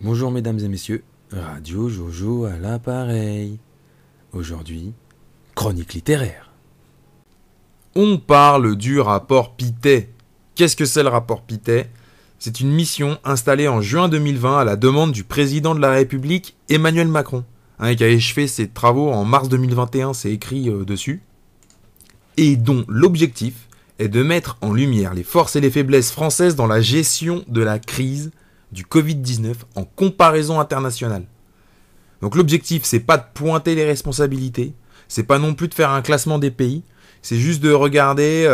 Bonjour mesdames et messieurs, Radio Jojo à l'appareil. Aujourd'hui, chronique littéraire. On parle du rapport Pittet. Qu'est-ce que c'est le rapport Pittet ? C'est une mission installée en juin 2020 à la demande du président de la République, Emmanuel Macron, qui a achevé ses travaux en mars 2021, c'est écrit dessus, et dont l'objectif est de mettre en lumière les forces et les faiblesses françaises dans la gestion de la crise du Covid-19 en comparaison internationale. Donc l'objectif, c'est pas de pointer les responsabilités, c'est pas non plus de faire un classement des pays, c'est juste de regarder,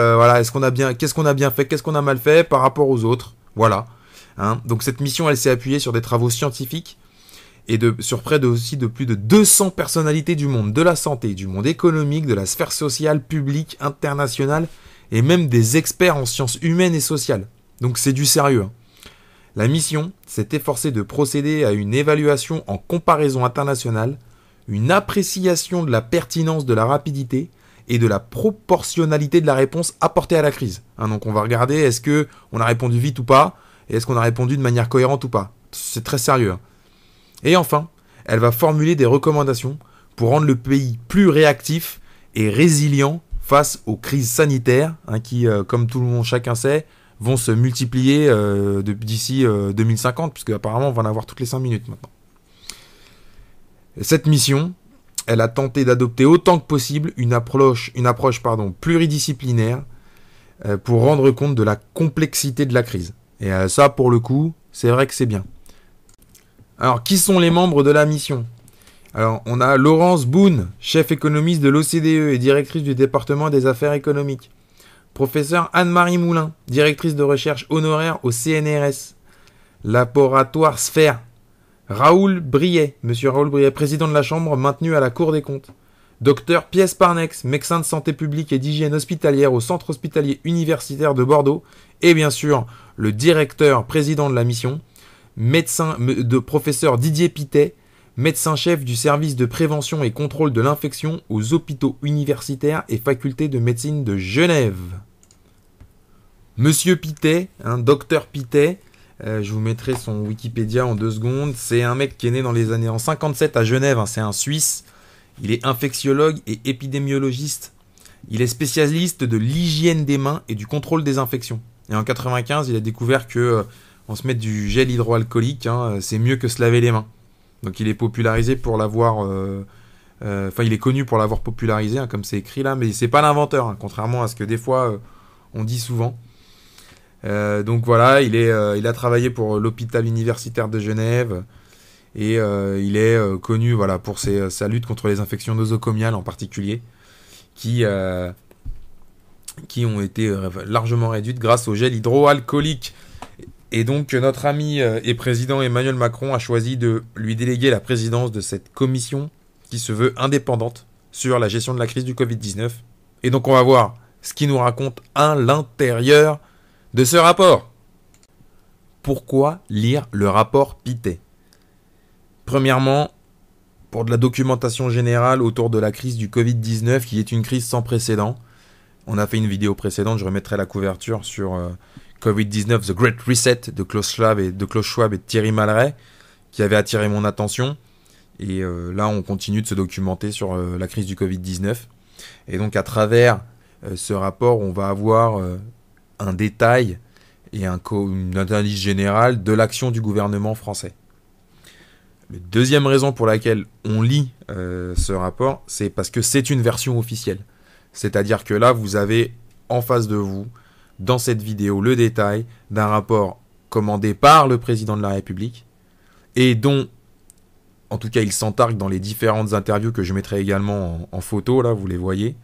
qu'est-ce qu'on a bien fait, qu'est-ce qu'on a mal fait par rapport aux autres, voilà. Donc cette mission, elle s'est appuyée sur des travaux scientifiques et sur près de plus de 200 personnalités du monde de la santé, du monde économique, de la sphère sociale, publique, internationale, et même des experts en sciences humaines et sociales. Donc c'est du sérieux. La mission s'est efforcée de procéder à une évaluation en comparaison internationale, une appréciation de la pertinence de la rapidité et de la proportionnalité de la réponse apportée à la crise. Donc on va regarder est-ce qu'on a répondu vite ou pas, et est-ce qu'on a répondu de manière cohérente ou pas. C'est très sérieux. Et enfin, elle va formuler des recommandations pour rendre le pays plus réactif et résilient face aux crises sanitaires, qui, comme tout le monde, chacun sait, vont se multiplier d'ici 2050, puisque apparemment on va en avoir toutes les 5 minutes maintenant. Cette mission, elle a tenté d'adopter autant que possible une approche pluridisciplinaire pour rendre compte de la complexité de la crise. Et ça, pour le coup, c'est vrai que c'est bien. Alors, qui sont les membres de la mission ? Alors, on a Laurence Boone, chef économiste de l'OCDE et directrice du département des affaires économiques. Professeur Anne-Marie Moulin, directrice de recherche honoraire au CNRS. Laboratoire Sphère. Monsieur Raoul Briet, président de la Chambre, maintenu à la Cour des comptes. Docteur Pies Parnex, médecin de santé publique et d'hygiène hospitalière au Centre hospitalier universitaire de Bordeaux. Et bien sûr, le directeur président de la mission, professeur Didier Pittet, médecin-chef du service de prévention et contrôle de l'infection aux hôpitaux universitaires et facultés de médecine de Genève. Monsieur Pittet, docteur Pittet, je vous mettrai son Wikipédia en 2 secondes. C'est un mec qui est né dans les années en 57 à Genève, c'est un Suisse. Il est infectiologue et épidémiologiste. Il est spécialiste de l'hygiène des mains et du contrôle des infections. Et en 95, il a découvert que on se met du gel hydroalcoolique, c'est mieux que se laver les mains. Donc il est popularisé pour l'avoir... il est connu pour l'avoir popularisé, comme c'est écrit là, mais c'est pas l'inventeur, contrairement à ce que des fois on dit souvent. Donc voilà, il a travaillé pour l'hôpital universitaire de Genève et il est connu pour sa lutte contre les infections nosocomiales en particulier, qui ont été largement réduites grâce au gel hydroalcoolique. Et donc notre ami et président Emmanuel Macron a choisi de lui déléguer la présidence de cette commission qui se veut indépendante sur la gestion de la crise du Covid-19. Et donc on va voir ce qu'il nous raconte à l'intérieur de ce rapport. Pourquoi lire le rapport Pittet ? Premièrement, pour de la documentation générale autour de la crise du Covid-19 qui est une crise sans précédent. On a fait une vidéo précédente, je remettrai la couverture sur... Covid-19, The Great Reset de Klaus Schwab et de Thierry Malray, qui avait attiré mon attention. Et là, on continue de se documenter sur la crise du Covid-19. Et donc, à travers ce rapport, on va avoir un détail et une analyse générale de l'action du gouvernement français. La deuxième raison pour laquelle on lit ce rapport, c'est parce que c'est une version officielle. C'est-à-dire que là, vous avez en face de vous, dans cette vidéo, le détail d'un rapport commandé par le président de la République et dont, en tout cas, il s'entargue dans les différentes interviews que je mettrai également en photo, là, vous les voyez,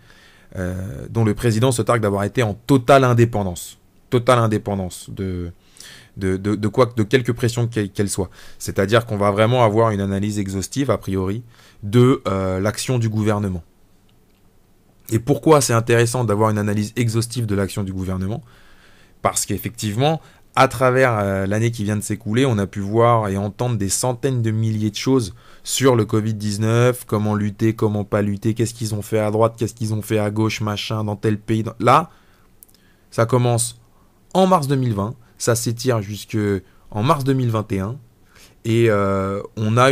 dont le président se targue d'avoir été en totale indépendance de quelque pression qu'elle soit. C'est-à-dire qu'on va vraiment avoir une analyse exhaustive, a priori, de l'action du gouvernement. Et pourquoi c'est intéressant d'avoir une analyse exhaustive de l'action du gouvernement ? Parce qu'effectivement, à travers l'année qui vient de s'écouler, on a pu voir et entendre des centaines de milliers de choses sur le Covid-19, comment lutter, comment pas lutter, qu'est-ce qu'ils ont fait à droite, qu'est-ce qu'ils ont fait à gauche, machin, dans tel pays. Là, ça commence en mars 2020, ça s'étire jusqu'en mars 2021, Et on a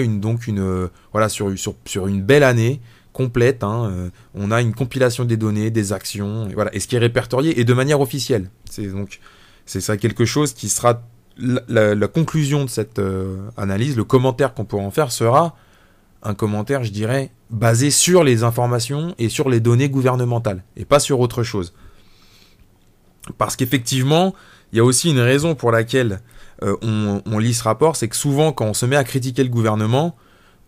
voilà, sur une belle année complète, hein, on a une compilation des données, des actions, et voilà, et ce qui est répertorié et de manière officielle. C'est ça quelque chose qui sera la conclusion de cette analyse. Le commentaire qu'on pourra en faire sera un commentaire, je dirais, basé sur les informations et sur les données gouvernementales, et pas sur autre chose. Parce qu'effectivement, il y a aussi une raison pour laquelle on lit ce rapport, c'est que souvent, quand on se met à critiquer le gouvernement,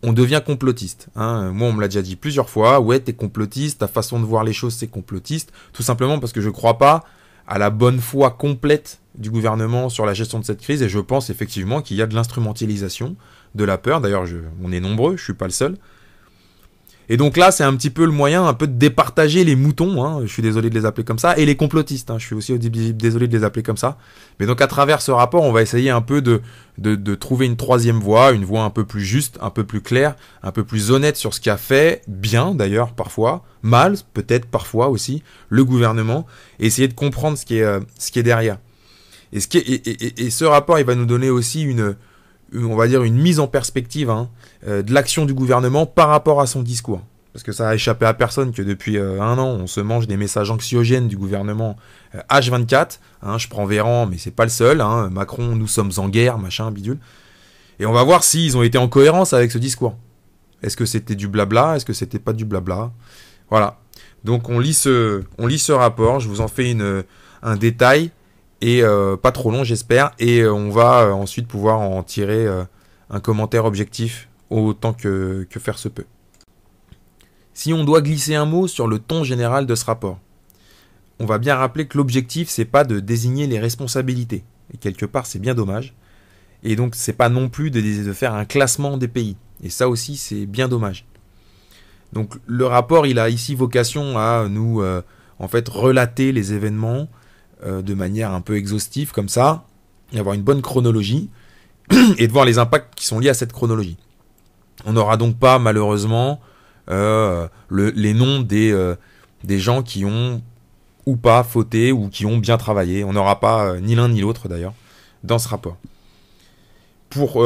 on devient complotiste. Hein. Moi, on me l'a déjà dit plusieurs fois, ouais, t'es complotiste, ta façon de voir les choses, c'est complotiste, tout simplement parce que je ne crois pas à la bonne foi complète du gouvernement sur la gestion de cette crise, et je pense effectivement qu'il y a de l'instrumentalisation, de la peur. D'ailleurs, on est nombreux, je suis pas le seul. Et donc là, c'est un petit peu le moyen un peu de départager les moutons, hein, je suis désolé de les appeler comme ça, et les complotistes, hein, je suis aussi désolé de les appeler comme ça. Mais donc à travers ce rapport, on va essayer un peu de trouver une troisième voie, une voie un peu plus juste, un peu plus claire, un peu plus honnête sur ce qu'a fait, bien d'ailleurs parfois, mal peut-être parfois aussi, le gouvernement, et essayer de comprendre ce qui est derrière. Et ce rapport, il va nous donner aussi on va dire une mise en perspective, hein, de l'action du gouvernement par rapport à son discours. Parce que ça a échappé à personne que depuis 1 an, on se mange des messages anxiogènes du gouvernement H24. Hein, je prends Véran, mais c'est pas le seul. Hein, Macron, nous sommes en guerre, machin, bidule. Et on va voir s'ils ont été en cohérence avec ce discours. Est-ce que c'était du blabla? Est-ce que c'était pas du blabla? Voilà. Donc on lit ce rapport. Je vous en fais un détail. Et pas trop long, j'espère. Et on va ensuite pouvoir en tirer un commentaire objectif autant que faire se peut. Si on doit glisser un mot sur le ton général de ce rapport, on va bien rappeler que l'objectif, c'est pas de désigner les responsabilités. Et quelque part, c'est bien dommage. Et donc, c'est pas non plus de faire un classement des pays. Et ça aussi, c'est bien dommage. Donc, le rapport, il a ici vocation à nous, en fait, relater les événements de manière un peu exhaustive, comme ça, et avoir une bonne chronologie, et de voir les impacts qui sont liés à cette chronologie. On n'aura donc pas, malheureusement, les noms des gens qui ont ou pas fauté ou qui ont bien travaillé. On n'aura pas ni l'un ni l'autre d'ailleurs dans ce rapport. Pour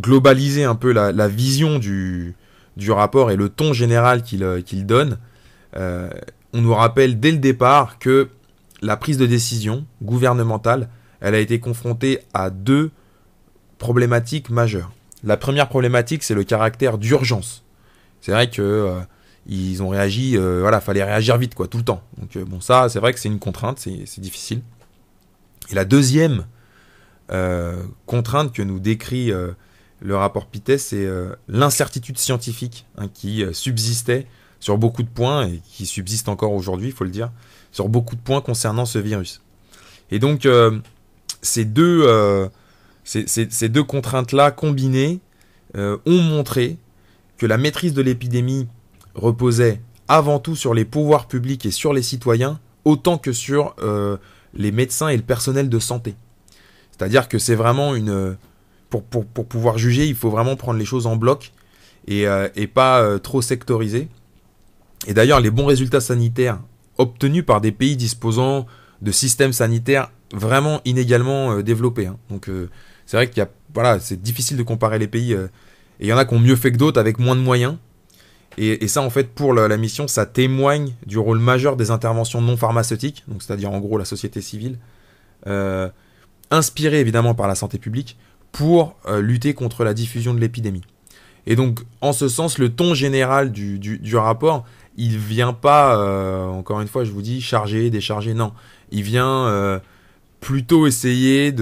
globaliser un peu la vision du rapport et le ton général qu'il donne, on nous rappelle dès le départ que la prise de décision gouvernementale, elle a été confrontée à 2 problématiques majeures. La première problématique, c'est le caractère d'urgence. C'est vrai que ils ont réagi, fallait réagir vite, quoi, tout le temps. Donc bon, ça, c'est vrai que c'est une contrainte, c'est difficile. Et la deuxième contrainte que nous décrit le rapport Pittet, c'est l'incertitude scientifique, hein, qui subsistait sur beaucoup de points et qui subsiste encore aujourd'hui, il faut le dire, sur beaucoup de points concernant ce virus. Et donc ces deux contraintes-là combinées ont montré que la maîtrise de l'épidémie reposait avant tout sur les pouvoirs publics et sur les citoyens, autant que sur les médecins et le personnel de santé. C'est-à-dire que c'est vraiment pour pouvoir juger, il faut vraiment prendre les choses en bloc et pas trop sectoriser. Et d'ailleurs, les bons résultats sanitaires obtenus par des pays disposant de systèmes sanitaires vraiment inégalement développés. Hein. Donc c'est vrai qu'il y a, c'est difficile de comparer les pays. Et il y en a qui ont mieux fait que d'autres avec moins de moyens. Et ça, en fait, pour la mission, ça témoigne du rôle majeur des interventions non pharmaceutiques, donc c'est-à-dire en gros la société civile, inspirée évidemment par la santé publique, pour lutter contre la diffusion de l'épidémie. Et donc, en ce sens, le ton général du rapport, il vient pas, encore une fois, je vous dis, charger, décharger, non. Il vient plutôt essayer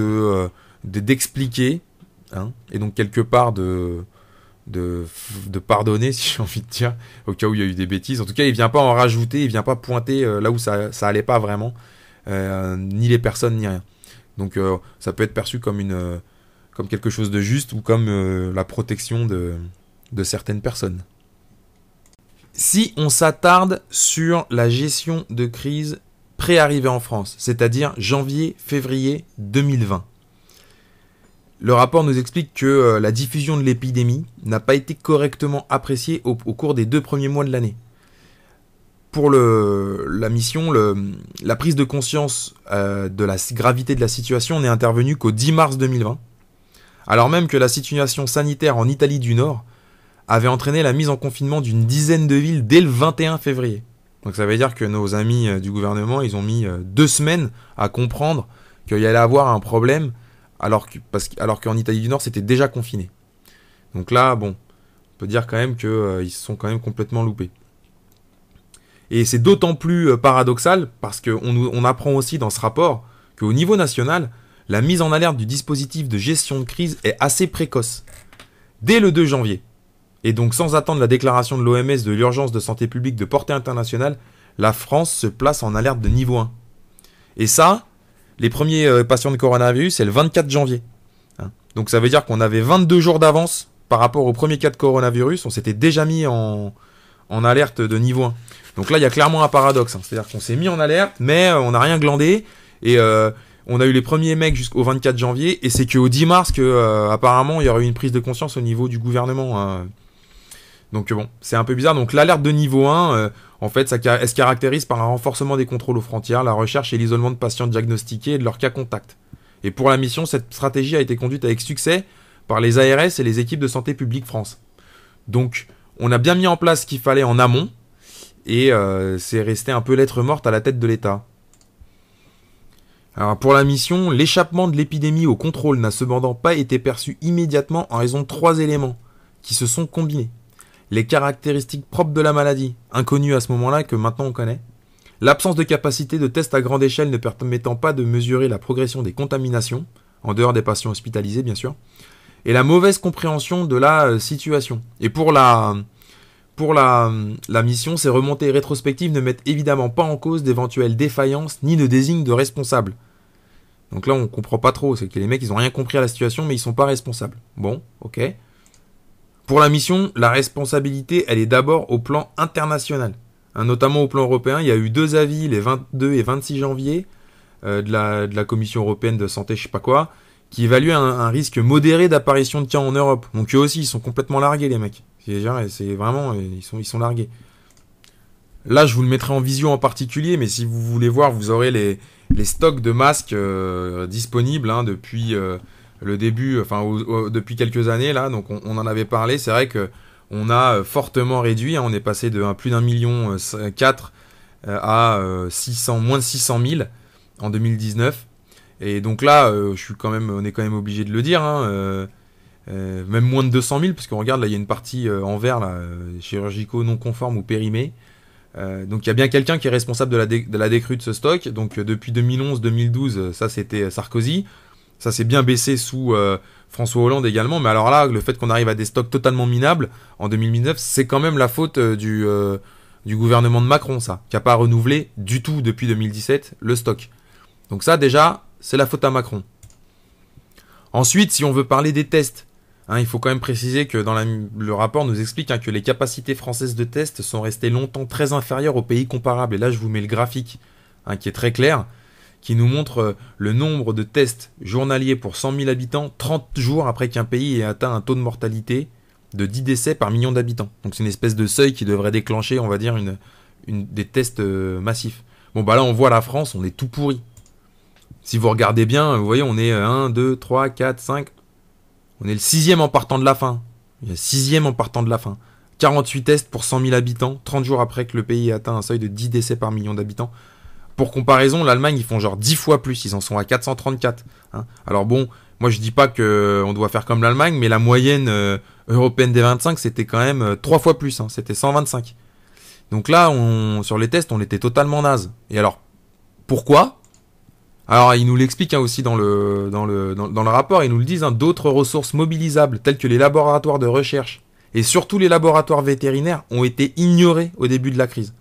d'expliquer, hein, et donc quelque part de pardonner, si j'ai envie de dire, au cas où il y a eu des bêtises. En tout cas, il vient pas en rajouter, il vient pas pointer là où ça allait pas vraiment, ni les personnes, ni rien. Donc ça peut être perçu comme quelque chose de juste ou comme la protection de certaines personnes. Si on s'attarde sur la gestion de crise pré-arrivée en France, c'est-à-dire janvier-février 2020, le rapport nous explique que la diffusion de l'épidémie n'a pas été correctement appréciée au cours des 2 premiers mois de l'année. Pour la mission, la prise de conscience de la gravité de la situation n'est intervenue qu'au 10 mars 2020, alors même que la situation sanitaire en Italie du Nord avait entraîné la mise en confinement d'une dizaine de villes dès le 21 février. Donc ça veut dire que nos amis du gouvernement, ils ont mis 2 semaines à comprendre qu'il y allait avoir un problème, alors qu'en Italie du Nord, c'était déjà confiné. Donc là, bon, on peut dire quand même qu'ils se sont quand même complètement loupés. Et c'est d'autant plus paradoxal parce qu'on apprend aussi dans ce rapport qu'au niveau national, la mise en alerte du dispositif de gestion de crise est assez précoce. Dès le 2 janvier, et donc sans attendre la déclaration de l'OMS de l'urgence de santé publique de portée internationale, la France se place en alerte de niveau 1. Et ça, les premiers patients de coronavirus, c'est le 24 janvier. Donc ça veut dire qu'on avait 22 jours d'avance par rapport au premier cas de coronavirus, on s'était déjà mis en alerte de niveau 1. Donc là, il y a clairement un paradoxe. C'est-à-dire qu'on s'est mis en alerte, mais on n'a rien glandé. Et on a eu les premiers mecs jusqu'au 24 janvier. Et c'est qu'au 10 mars apparemment, il y aurait eu une prise de conscience au niveau du gouvernement. Donc bon, c'est un peu bizarre. Donc l'alerte de niveau 1, en fait, elle se caractérise par un renforcement des contrôles aux frontières, la recherche et l'isolement de patients diagnostiqués et de leurs cas contacts. Et pour la mission, cette stratégie a été conduite avec succès par les ARS et les équipes de santé publique France. Donc, on a bien mis en place ce qu'il fallait en amont, et c'est resté un peu lettre morte à la tête de l'État. Alors, pour la mission, l'échappement de l'épidémie au contrôle n'a cependant pas été perçu immédiatement en raison de 3 éléments qui se sont combinés. Les caractéristiques propres de la maladie, inconnues à ce moment-là que maintenant on connaît, l'absence de capacité de test à grande échelle ne permettant pas de mesurer la progression des contaminations, en dehors des patients hospitalisés bien sûr, et la mauvaise compréhension de la situation. Et pour la mission, ces remontées rétrospectives ne mettent évidemment pas en cause d'éventuelles défaillances ni de désigne de responsables. Donc là on comprend pas trop, c'est que les mecs ils ont rien compris à la situation mais ils sont pas responsables. Bon, ok. Pour la mission, la responsabilité elle est d'abord au plan international. Notamment au plan européen, il y a eu 2 avis les 22 et 26 janvier de la Commission européenne de santé, je sais pas quoi, qui évaluent un risque modéré d'apparition de cas en Europe. Donc eux aussi, ils sont complètement largués les mecs. C'est vraiment, ils sont largués. Là, je vous le mettrai en visio en particulier, mais si vous voulez voir, vous aurez les stocks de masques disponibles depuis le début, depuis quelques années là. Donc on en avait parlé. C'est vrai que on a fortement réduit. On est passé de plus d'1,4 million à moins de 600 000 en 2019. Et donc là, on est quand même obligé de le dire. Même moins de 200 000, parce qu'on regarde là, il y a une partie en vert là, chirurgicaux non conformes ou périmés. Donc il y a bien quelqu'un qui est responsable de la décrue de ce stock. Donc depuis 2011-2012, ça c'était Sarkozy. Ça s'est bien baissé sous François Hollande également. Mais alors là, le fait qu'on arrive à des stocks totalement minables en 2019, c'est quand même la faute du gouvernement de Macron, ça, qui n'a pas renouvelé du tout depuis 2017 le stock. Donc ça déjà, c'est la faute à Macron. Ensuite, si on veut parler des tests, il faut quand même préciser que le rapport nous explique que les capacités françaises de tests sont restées longtemps très inférieures aux pays comparables. Et là, je vous mets le graphique qui est très clair, qui nous montre le nombre de tests journaliers pour 100 000 habitants 30 jours après qu'un pays ait atteint un taux de mortalité de 10 décès par million d'habitants. Donc c'est une espèce de seuil qui devrait déclencher, on va dire, des tests massifs. Bon bah là, on voit la France, on est tout pourri. Si vous regardez bien, vous voyez, on est 1, 2, 3, 4, 5... On est le 6e en partant de la fin. Il y a 6e en partant de la fin. 48 tests pour 100 000 habitants, 30 jours après que le pays ait atteint un seuil de 10 décès par million d'habitants. Pour comparaison, l'Allemagne, ils font genre 10 fois plus. Ils en sont à 434. Alors bon, moi je dis pas qu'on doit faire comme l'Allemagne, mais la moyenne européenne des 25, c'était quand même 3 fois plus. C'était 125. Donc là, sur les tests, on était totalement naze. Et alors, pourquoi ? Alors, ils nous l'expliquent aussi dans le rapport, ils nous le disent, d'autres ressources mobilisables, telles que les laboratoires de recherche, et surtout les laboratoires vétérinaires, ont été ignorés au début de la crise.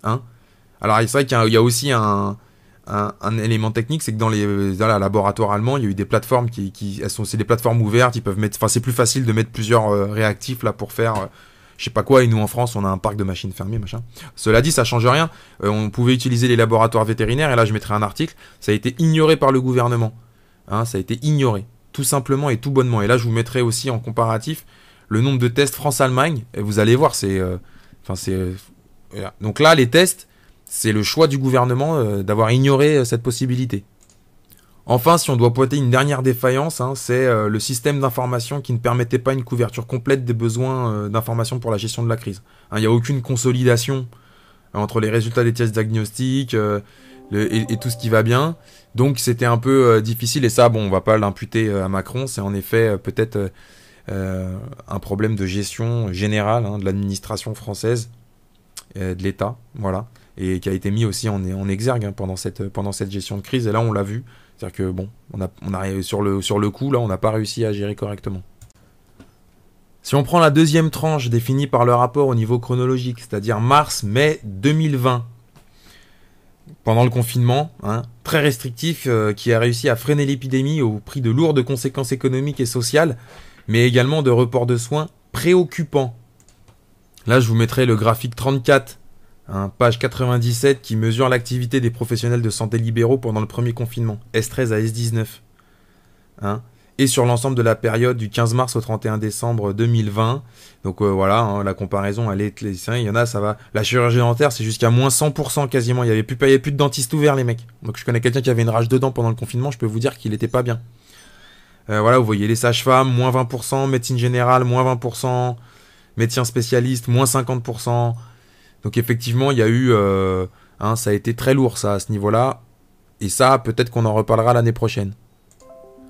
Alors, c'est vrai qu'il y a aussi un élément technique, c'est que dans les laboratoires allemands, il y a eu des plateformes c'est des plateformes ouvertes, ils peuvent mettre, c'est plus facile de mettre plusieurs réactifs là pour faire... je sais pas quoi, et nous en France on a un parc de machines fermées, machin. Cela dit, ça change rien, on pouvait utiliser les laboratoires vétérinaires, et là je mettrai un article, ça a été ignoré par le gouvernement, ça a été ignoré, tout simplement et tout bonnement, et là je vous mettrai aussi en comparatif le nombre de tests France-Allemagne, et vous allez voir, donc là les tests, c'est le choix du gouvernement d'avoir ignoré cette possibilité. Enfin, si on doit pointer une dernière défaillance, c'est le système d'information qui ne permettait pas une couverture complète des besoins d'information pour la gestion de la crise. Il n'y a aucune consolidation entre les résultats des tests diagnostiques et tout ce qui va bien. Donc c'était un peu difficile, et ça, bon, on va pas l'imputer à Macron, c'est en effet peut-être un problème de gestion générale de l'administration française, de l'État, voilà, et qui a été mis aussi en exergue pendant cette gestion de crise, et là on l'a vu. C'est-à-dire que bon, on a sur le coup, là, on n'a pas réussi à gérer correctement. Si on prend la deuxième tranche définie par le rapport au niveau chronologique, c'est-à-dire mars-mai 2020, pendant le confinement, très restrictif, qui a réussi à freiner l'épidémie au prix de lourdes conséquences économiques et sociales, mais également de reports de soins préoccupants. Là, je vous mettrai le graphique 34, page 97, qui mesure l'activité des professionnels de santé libéraux pendant le premier confinement, S13 à S19. Et sur l'ensemble de la période du 15 mars au 31 décembre 2020. Donc voilà, la comparaison, elle est... Il y en a, ça va... La chirurgie dentaire, c'est jusqu'à moins 100% quasiment. Il n'y avait plus de dentistes ouverts, les mecs. Donc je connais quelqu'un qui avait une rage de dents pendant le confinement, je peux vous dire qu'il n'était pas bien. Voilà, vous voyez les sages-femmes, moins 20%, médecine générale, moins 20%, médecins spécialistes, moins 50%. Donc effectivement, il y a eu... ça a été très lourd, ça, à ce niveau-là. Et ça, peut-être qu'on en reparlera l'année prochaine.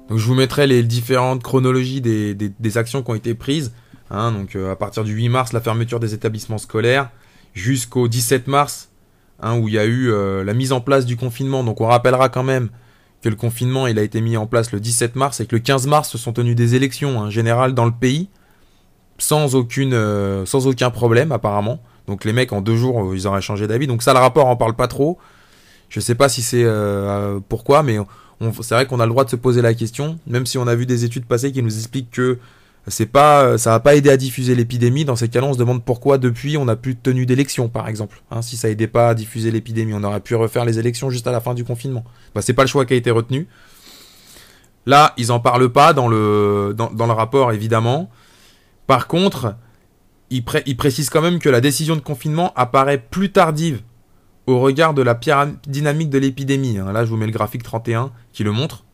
Donc je vous mettrai les différentes chronologies des actions qui ont été prises. Donc à partir du 8 mars, la fermeture des établissements scolaires, jusqu'au 17 mars, où il y a eu la mise en place du confinement. Donc on rappellera quand même que le confinement il a été mis en place le 17 mars et que le 15 mars se sont tenues des élections générales dans le pays, sans aucun problème apparemment. Donc les mecs en 2 jours ils auraient changé d'avis. Donc ça, le rapport en parle pas trop. Je sais pas si c'est pourquoi, mais c'est vrai qu'on a le droit de se poser la question, même si on a vu des études passées qui nous expliquent que ça va pas aider à diffuser l'épidémie. Dans ces cas-là, on se demande pourquoi depuis on n'a plus de tenue d'élection, par exemple. Si ça aidait pas à diffuser l'épidémie, on aurait pu refaire les élections juste à la fin du confinement. C'est pas le choix qui a été retenu. Là, ils en parlent pas dans le rapport, évidemment. Par contre, ils précisent quand même que la décision de confinement apparaît plus tardive au regard de la dynamique de l'épidémie. Là, je vous mets le graphique 31 qui le montre.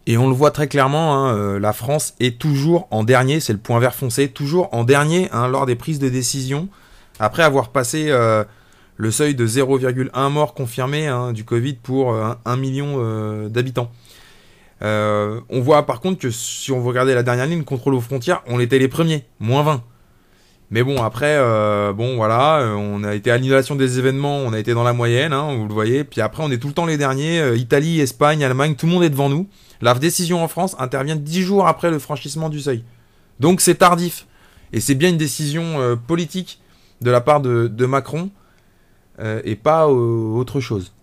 Et on le voit très clairement, la France est toujours en dernier, c'est le point vert foncé, toujours en dernier lors des prises de décision, après avoir passé le seuil de 0,1 morts confirmés du Covid pour 1 million d'habitants. On voit par contre que si on regardait la dernière ligne, contrôle aux frontières, on était les premiers, moins 20. Mais bon, après, voilà, on a été à l'annulation des événements, on a été dans la moyenne, vous le voyez. Puis après, on est tout le temps les derniers. Italie, Espagne, Allemagne, tout le monde est devant nous. La décision en France intervient 10 jours après le franchissement du seuil. Donc c'est tardif. Et c'est bien une décision politique de la part de Macron et pas autre chose.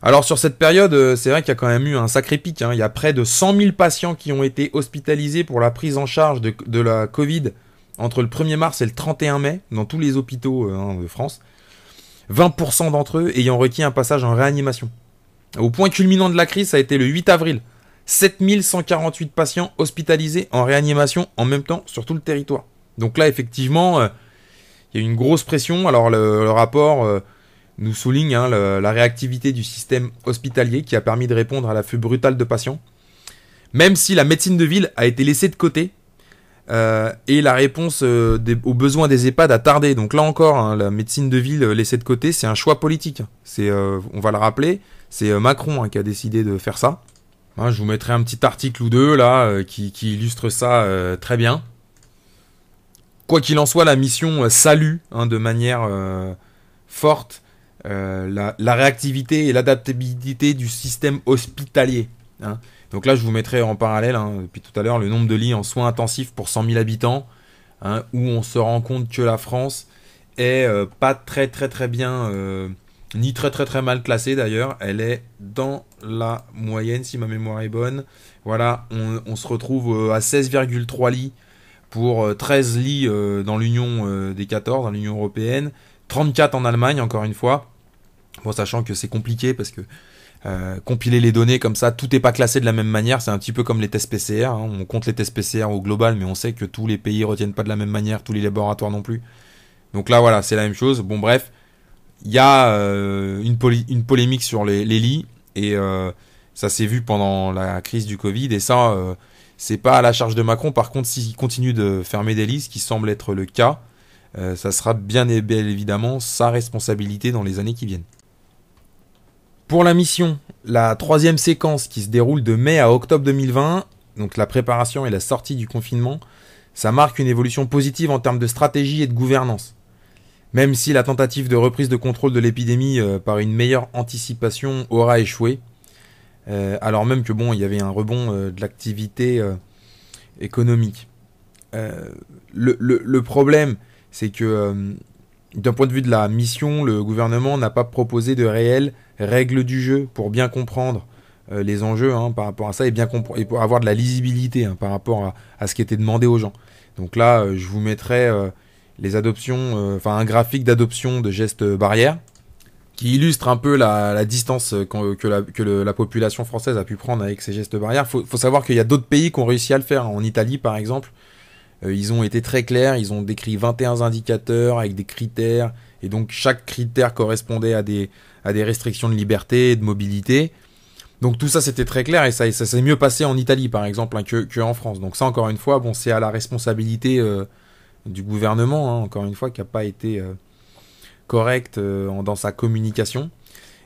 Alors sur cette période, c'est vrai qu'il y a quand même eu un sacré pic. Il y a près de 100 000 patients qui ont été hospitalisés pour la prise en charge de la Covid entre le 1er mars et le 31 mai, dans tous les hôpitaux de France, 20% d'entre eux ayant requis un passage en réanimation. Au point culminant de la crise, ça a été le 8 avril. 7148 patients hospitalisés en réanimation en même temps sur tout le territoire. Donc là, effectivement, il y a une grosse pression. Alors le rapport nous souligne la réactivité du système hospitalier qui a permis de répondre à l'afflux brutal de patients. Même si la médecine de ville a été laissée de côté, et la réponse aux besoins des EHPAD a tardé. Donc là encore, la médecine de ville laissée de côté, c'est un choix politique. On va le rappeler, c'est Macron qui a décidé de faire ça. Je vous mettrai un petit article ou deux là qui illustre ça très bien. Quoi qu'il en soit, la mission salue de manière forte la réactivité et l'adaptabilité du système hospitalier. Donc là, je vous mettrai en parallèle, depuis tout à l'heure, le nombre de lits en soins intensifs pour 100 000 habitants, où on se rend compte que la France est pas très très très bien, ni très très très mal classée d'ailleurs. Elle est dans la moyenne, si ma mémoire est bonne. Voilà, on se retrouve à 16,3 lits pour 13 lits dans l'Union des 14, dans l'Union européenne. 34 en Allemagne, encore une fois. Bon, sachant que c'est compliqué parce que compiler les données comme ça, tout n'est pas classé de la même manière, c'est un petit peu comme les tests PCR, on compte les tests PCR au global, mais on sait que tous les pays retiennent pas de la même manière, tous les laboratoires non plus. Donc là voilà, c'est la même chose. Bon bref, il y a une polémique sur les lits, Et ça s'est vu pendant la crise du Covid. Et ça, c'est pas à la charge de Macron. Par contre, s'il continue de fermer des listes, ce qui semble être le cas, ça sera bien et bel évidemment sa responsabilité dans les années qui viennent. Pour la mission, la troisième séquence qui se déroule de mai à octobre 2020, donc la préparation et la sortie du confinement, ça marque une évolution positive en termes de stratégie et de gouvernance. Même si la tentative de reprise de contrôle de l'épidémie par une meilleure anticipation aura échoué, alors même que il y avait un rebond de l'activité économique. Le problème, c'est que d'un point de vue de la mission, le gouvernement n'a pas proposé de réelles règles du jeu pour bien comprendre les enjeux par rapport à ça et pour avoir de la lisibilité par rapport à ce qui était demandé aux gens. Donc là, je vous mettrai les adoptions, un graphique d'adoption de gestes barrières qui illustre un peu la distance que la population française a pu prendre avec ces gestes barrières. Faut savoir qu'il y a d'autres pays qui ont réussi à le faire. En Italie, par exemple, ils ont été très clairs, ils ont décrit 21 indicateurs avec des critères, et donc chaque critère correspondait à des restrictions de liberté et de mobilité. Donc tout ça c'était très clair, et ça s'est mieux passé en Italie par exemple que en France. Donc ça encore une fois, c'est à la responsabilité du gouvernement, encore une fois, qui n'a pas été correct dans sa communication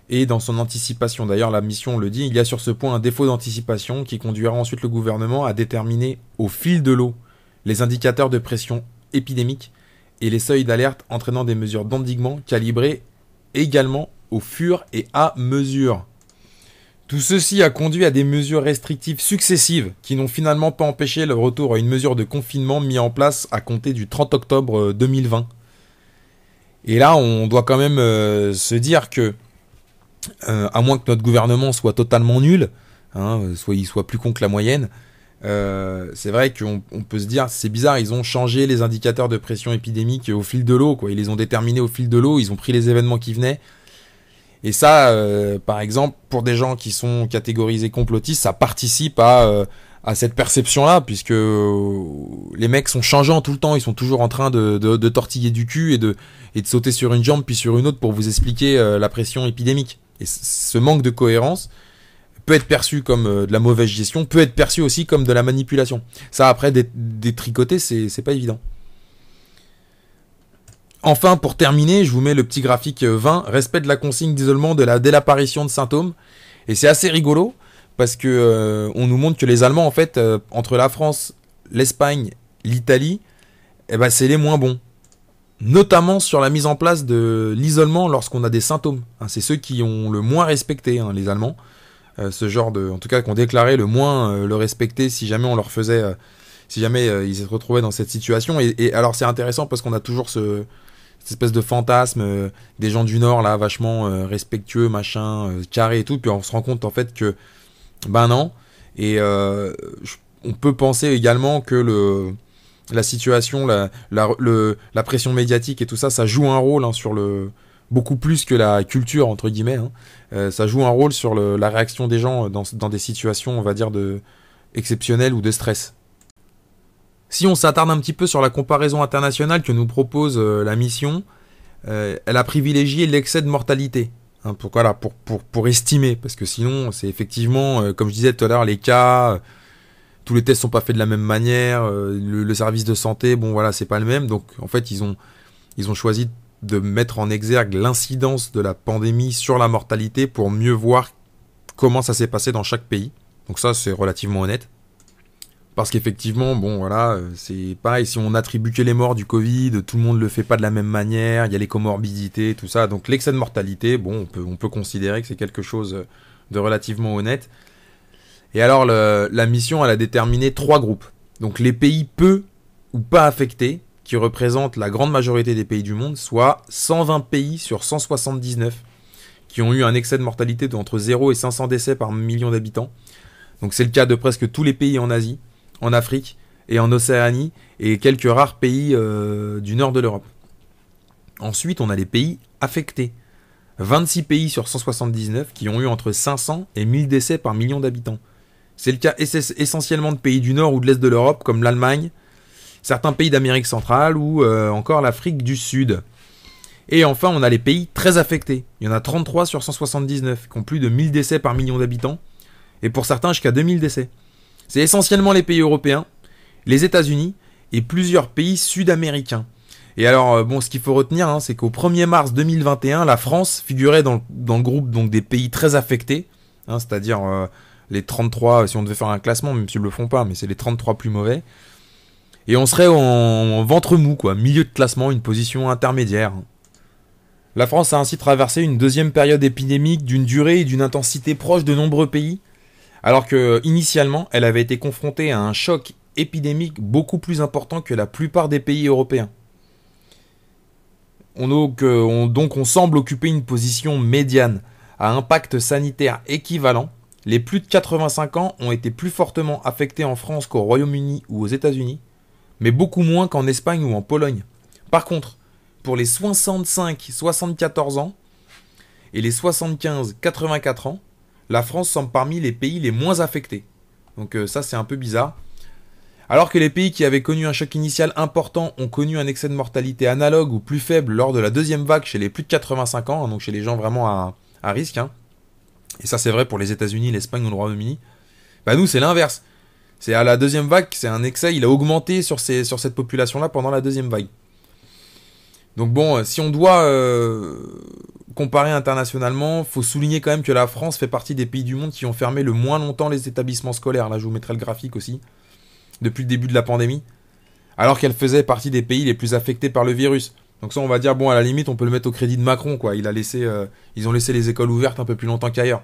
et dans son anticipation. D'ailleurs la mission le dit, il y a sur ce point un défaut d'anticipation qui conduira ensuite le gouvernement à déterminer au fil de l'eau les indicateurs de pression épidémique et les seuils d'alerte entraînant des mesures d'endiguement calibrées également au fur et à mesure. Tout ceci a conduit à des mesures restrictives successives qui n'ont finalement pas empêché le retour à une mesure de confinement mise en place à compter du 30 octobre 2020. Et là, on doit quand même se dire que, à moins que notre gouvernement soit totalement nul, il soit plus con que la moyenne, c'est vrai qu'on peut se dire, c'est bizarre, ils ont changé les indicateurs de pression épidémique au fil de l'eau, quoi. Ils les ont déterminés au fil de l'eau, ils ont pris les événements qui venaient. Et ça, par exemple, pour des gens qui sont catégorisés complotistes, ça participe à cette perception-là, puisque les mecs sont changeants tout le temps, ils sont toujours en train de tortiller du cul et de sauter sur une jambe puis sur une autre pour vous expliquer la pression épidémique. Et ce manque de cohérence peut être perçu comme de la mauvaise gestion, peut être perçu aussi comme de la manipulation. Ça, après, détricoter, c'est pas évident. Enfin, pour terminer, je vous mets le petit graphique 20, respect de la consigne d'isolement dès l'apparition de symptômes. Et c'est assez rigolo, parce que on nous montre que les Allemands, en fait, entre la France, l'Espagne, l'Italie, c'est les moins bons. Notamment sur la mise en place de l'isolement lorsqu'on a des symptômes. C'est ceux qui ont le moins respecté, les Allemands. Ce genre en tout cas, qu'on déclarait le moins le respecter si jamais on leur faisait... si jamais ils se retrouvaient dans cette situation. Et alors c'est intéressant parce qu'on a toujours cette espèce de fantasme des gens du Nord là, vachement respectueux, machin, carré et tout. Puis on se rend compte en fait que non. Et on peut penser également que la situation, la pression médiatique et tout ça, ça joue un rôle sur beaucoup plus que la culture entre guillemets. Ça joue un rôle sur la réaction des gens dans des situations, on va dire, exceptionnelles ou de stress. Si on s'attarde un petit peu sur la comparaison internationale que nous propose la mission, elle a privilégié l'excès de mortalité pour estimer, parce que sinon c'est effectivement, comme je disais tout à l'heure, les cas, tous les tests sont pas faits de la même manière, le service de santé, c'est pas le même, donc en fait ils ont choisi de mettre en exergue l'incidence de la pandémie sur la mortalité pour mieux voir comment ça s'est passé dans chaque pays. Donc ça c'est relativement honnête. Parce qu'effectivement, c'est pareil, si on attribue que les morts du Covid, tout le monde le fait pas de la même manière, il y a les comorbidités, tout ça. Donc l'excès de mortalité, on peut considérer que c'est quelque chose de relativement honnête. Et alors, la mission, elle a déterminé 3 groupes. Donc les pays peu ou pas affectés, qui représentent la grande majorité des pays du monde, soit 120 pays sur 179, qui ont eu un excès de mortalité d'entre 0 et 500 décès par million d'habitants. Donc c'est le cas de presque tous les pays en Asie, en Afrique et en Océanie, et quelques rares pays du nord de l'Europe. Ensuite, on a les pays affectés. 26 pays sur 179 qui ont eu entre 500 et 1000 décès par million d'habitants. C'est le cas essentiellement de pays du nord ou de l'est de l'Europe, comme l'Allemagne, certains pays d'Amérique centrale ou encore l'Afrique du Sud. Et enfin, on a les pays très affectés. Il y en a 33 sur 179 qui ont plus de 1000 décès par million d'habitants. Et pour certains, jusqu'à 2000 décès. C'est essentiellement les pays européens, les États-Unis et plusieurs pays sud-américains. Et alors, bon, ce qu'il faut retenir, c'est qu'au 1er mars 2021, la France figurait dans le groupe donc, des pays très affectés, c'est-à-dire les 33, si on devait faire un classement, même s'ils ne le font pas, mais c'est les 33 plus mauvais. Et on serait en ventre mou, quoi, milieu de classement, une position intermédiaire. La France a ainsi traversé une deuxième période épidémique d'une durée et d'une intensité proche de nombreux pays, alors que initialement, elle avait été confrontée à un choc épidémique beaucoup plus important que la plupart des pays européens. On semble occuper une position médiane, à impact sanitaire équivalent. Les plus de 85 ans ont été plus fortement affectés en France qu'au Royaume-Uni ou aux États-Unis, mais beaucoup moins qu'en Espagne ou en Pologne. Par contre, pour les 65-74 ans et les 75-84 ans, la France semble parmi les pays les moins affectés. Donc ça, c'est un peu bizarre. Alors que les pays qui avaient connu un choc initial important ont connu un excès de mortalité analogue ou plus faible lors de la deuxième vague chez les plus de 85 ans, donc chez les gens vraiment à risque. Et ça, c'est vrai pour les États-Unis, l'Espagne ou le Royaume-Uni. Bah nous, c'est l'inverse. C'est à la deuxième vague, c'est un excès, il a augmenté sur cette population-là pendant la deuxième vague. Donc bon, si on doit comparer internationalement, faut souligner quand même que la France fait partie des pays du monde qui ont fermé le moins longtemps les établissements scolaires. Là, je vous mettrai le graphique aussi, depuis le début de la pandémie, alors qu'elle faisait partie des pays les plus affectés par le virus. Donc ça, on va dire, bon, à la limite, on peut le mettre au crédit de Macron, quoi. Ils ont laissé les écoles ouvertes un peu plus longtemps qu'ailleurs.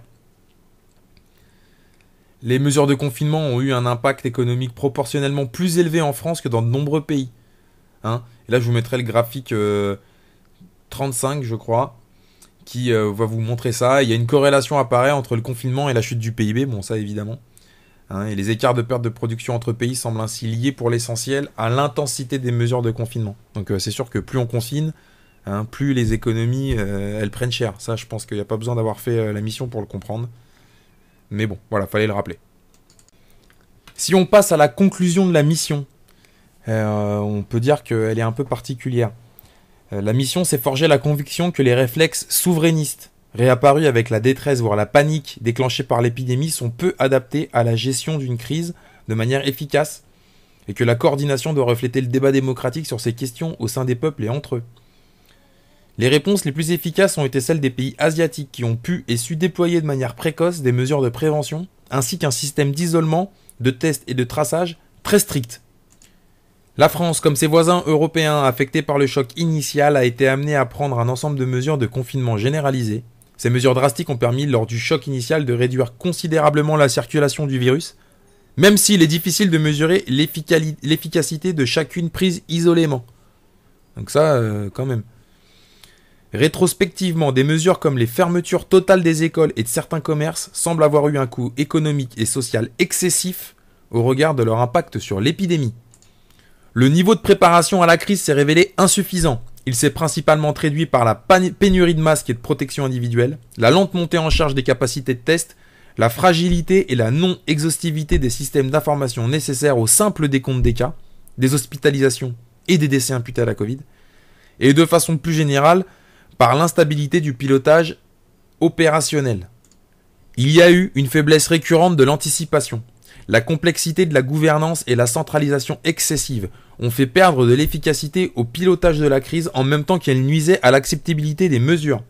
Les mesures de confinement ont eu un impact économique proportionnellement plus élevé en France que dans de nombreux pays. Et là, je vous mettrai le graphique 35, je crois, qui va vous montrer ça. Il y a une corrélation apparaît entre le confinement et la chute du PIB, bon, ça évidemment. Et les écarts de perte de production entre pays semblent ainsi liés pour l'essentiel à l'intensité des mesures de confinement. Donc c'est sûr que plus on confine, plus les économies elles prennent cher. Ça, je pense qu'il n'y a pas besoin d'avoir fait la mission pour le comprendre. Mais bon, voilà, fallait le rappeler. Si on passe à la conclusion de la mission, on peut dire qu'elle est un peu particulière. La mission s'est forgée la conviction que les réflexes souverainistes, réapparus avec la détresse voire la panique déclenchée par l'épidémie, sont peu adaptés à la gestion d'une crise de manière efficace, et que la coordination doit refléter le débat démocratique sur ces questions au sein des peuples et entre eux. Les réponses les plus efficaces ont été celles des pays asiatiques qui ont pu et su déployer de manière précoce des mesures de prévention, ainsi qu'un système d'isolement, de tests et de traçage très strict. La France, comme ses voisins européens affectés par le choc initial, a été amenée à prendre un ensemble de mesures de confinement généralisées. Ces mesures drastiques ont permis, lors du choc initial, de réduire considérablement la circulation du virus, même s'il est difficile de mesurer l'efficacité de chacune prise isolément. Donc ça, quand même. Rétrospectivement, des mesures comme les fermetures totales des écoles et de certains commerces semblent avoir eu un coût économique et social excessif au regard de leur impact sur l'épidémie. Le niveau de préparation à la crise s'est révélé insuffisant. Il s'est principalement traduit par la pénurie de masques et de protection individuelle, la lente montée en charge des capacités de test, la fragilité et la non-exhaustivité des systèmes d'information nécessaires au simple décompte des cas, des hospitalisations et des décès imputés à la Covid, et de façon plus générale, par l'instabilité du pilotage opérationnel. Il y a eu une faiblesse récurrente de l'anticipation. La complexité de la gouvernance et la centralisation excessive ont fait perdre de l'efficacité au pilotage de la crise en même temps qu'elles nuisaient à l'acceptabilité des mesures.